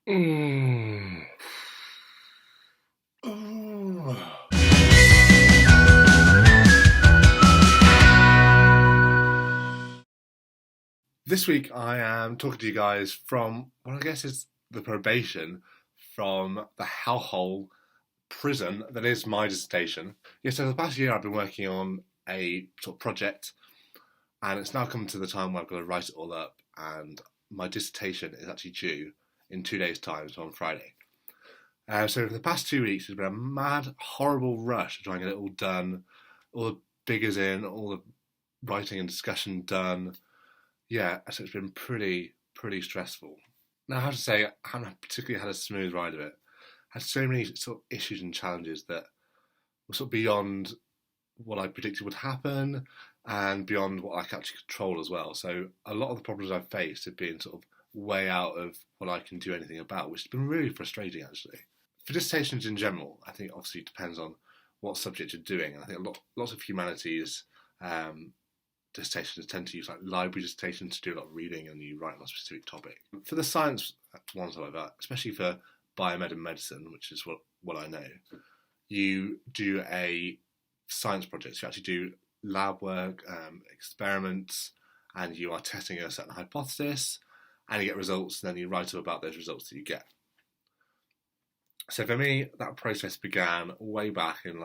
Mm. Oh. This week I am talking to you guys from what I guess is the probation from the hellhole prison that is my dissertation. Yeah, so the past year I've been working on a sort of project, and it's now come to the time where I've got to write it all up, and my dissertation is actually due in 2 days' time, so on Friday. So for the past 2 weeks, it's been a mad, horrible rush to try and get it all done, all the figures in, all the writing and discussion done. Yeah, so it's been pretty stressful. Now, I have to say, I haven't particularly had a smooth ride of it. I had so many sort of issues and challenges that were sort of beyond what I predicted would happen and beyond what I can actually control as well. So a lot of the problems I've faced have been sort of way out of what I can do anything about, which has been really frustrating actually. For dissertations in general, I think obviously it depends on what subject you're doing. And I think lots of humanities dissertations tend to use like library dissertations to do a lot of reading and you write on a specific topic. For the science ones, however, especially for biomed and medicine, which is what I know, you do a science project. So you actually do lab work, experiments, and you are testing a certain hypothesis, and you get results, and then you write up about those results that you get. So for me, that process began way back in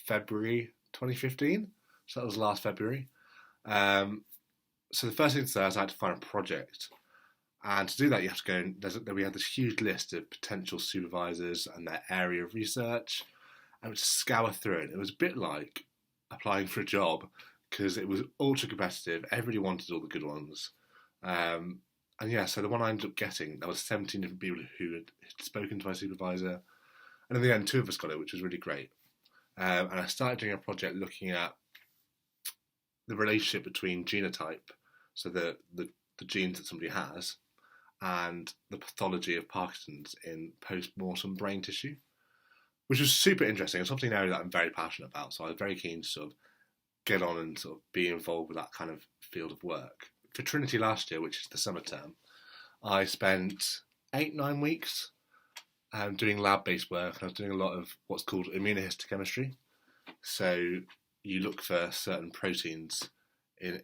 February 2015. So that was last February. So the first thing to say is I had to find a project. And to do that, you have to go and we had this huge list of potential supervisors and their area of research. And we had to scour through it. It was a bit like applying for a job because it was ultra competitive. Everybody wanted all the good ones. And yeah, so the one I ended up getting, there was 17 different people who had spoken to my supervisor. And in the end, 2 of us got it, which was really great. And I started doing a project looking at the relationship between genotype, so the genes that somebody has, and the pathology of Parkinson's in post-mortem brain tissue, which was super interesting. It's something an area that I'm very passionate about, so I was very keen to sort of get on and sort of be involved with that kind of field of work. For Trinity last year, which is the summer term, I spent 8-9 weeks doing lab-based work, and I was doing a lot of what's called immunohistochemistry. So you look for certain proteins in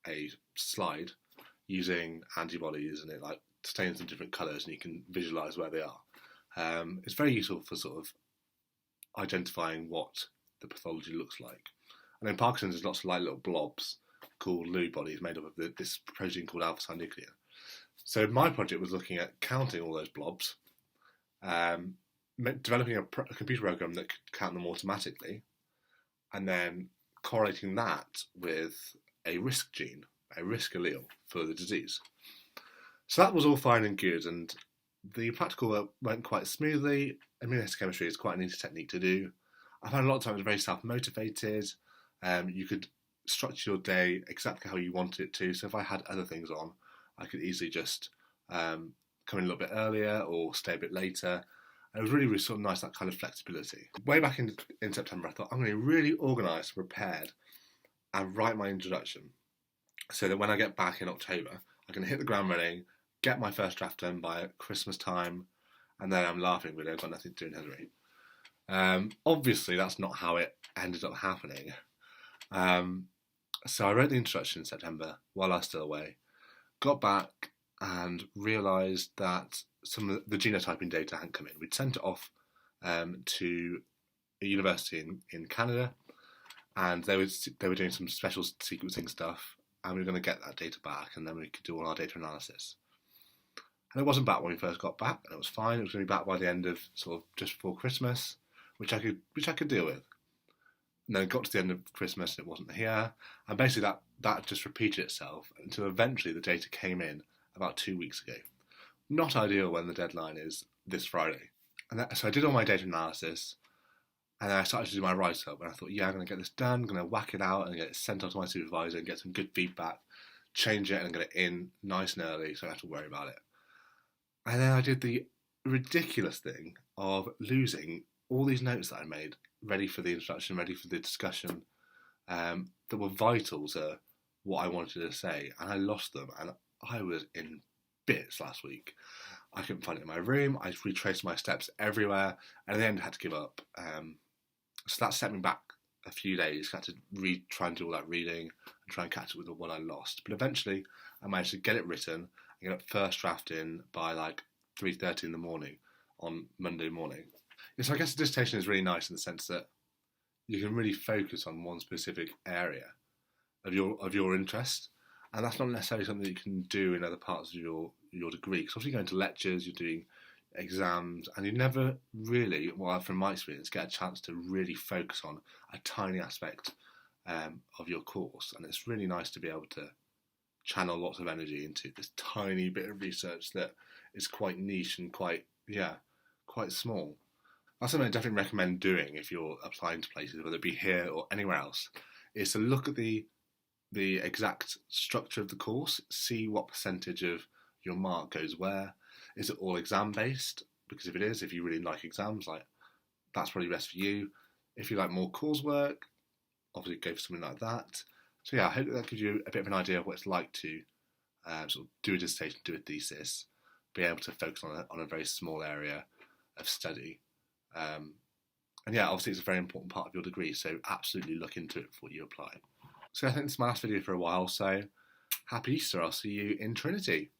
a slide using antibodies, and it like stains in different colours, and you can visualise where they are. It's very useful for sort of identifying what the pathology looks like. And in Parkinson's, there's lots of like little blobs called Lewy bodies made up of this protein called alpha-synuclein. So my project was looking at counting all those blobs, developing a computer program that could count them automatically, and then correlating that with a risk gene, a risk allele for the disease. So that was all fine and good, and the practical work went quite smoothly. Immunohistochemistry is quite an easy technique to do. I found a lot of times very self-motivated. You could structure your day exactly how you wanted it to. So if I had other things on, I could easily just come in a little bit earlier or stay a bit later. And it was really sort of nice, that kind of flexibility. Way back in September, I thought I'm going to be really organised, prepared, and write my introduction, so that when I get back in October, I can hit the ground running, get my first draft done by Christmas time, and then I'm laughing with it. I've got nothing to do in January. Obviously, that's not how it ended up happening. So I wrote the introduction in September while I was still away, got back and realised that some of the genotyping data hadn't come in. We'd sent it off to a university in Canada, and they were doing some special sequencing stuff, and we were going to get that data back, and then we could do all our data analysis. And it wasn't back when we first got back, and it was fine. It was going to be back by the end of sort of just before Christmas, which I could deal with. And then it got to the end of Christmas and it wasn't here. And basically that just repeated itself until eventually the data came in about 2 weeks ago. Not ideal when the deadline is this Friday. So I did all my data analysis, and then I started to do my write-up, and I thought, yeah, I'm going to get this done, I'm going to whack it out and get it sent out to my supervisor and get some good feedback, change it and get it in nice and early so I don't have to worry about it. And then I did the ridiculous thing of losing all these notes that I made, ready for the introduction, ready for the discussion, that were vital to what I wanted to say, and I lost them, and I was in bits last week. I couldn't find it in my room. I retraced my steps everywhere, and in the end, I had to give up. So that set me back a few days. I had to try and do all that reading and try and catch up with what I lost. But eventually, I managed to get it written and get up first draft in by like 3:30 in the morning on Monday morning. So I guess the dissertation is really nice in the sense that you can really focus on one specific area of your interest, and that's not necessarily something that you can do in other parts of your degree. Because obviously, you're going to lectures, you're doing exams, and you never really, well, from my experience, get a chance to really focus on a tiny aspect of your course. And it's really nice to be able to channel lots of energy into this tiny bit of research that is quite niche and quite small. That's something I definitely recommend doing if you're applying to places, whether it be here or anywhere else, is to look at the exact structure of the course, see what percentage of your mark goes where. Is it all exam based? Because if it is, if you really like exams, like that's probably best for you. If you like more coursework, obviously go for something like that. So yeah, I hope that gives you a bit of an idea of what it's like to sort of do a dissertation, do a thesis, be able to focus on a very small area of study. And yeah, obviously it's a very important part of your degree, so absolutely look into it before you apply. So I think this is my last video for a while, so happy Easter. I'll see you in Trinity.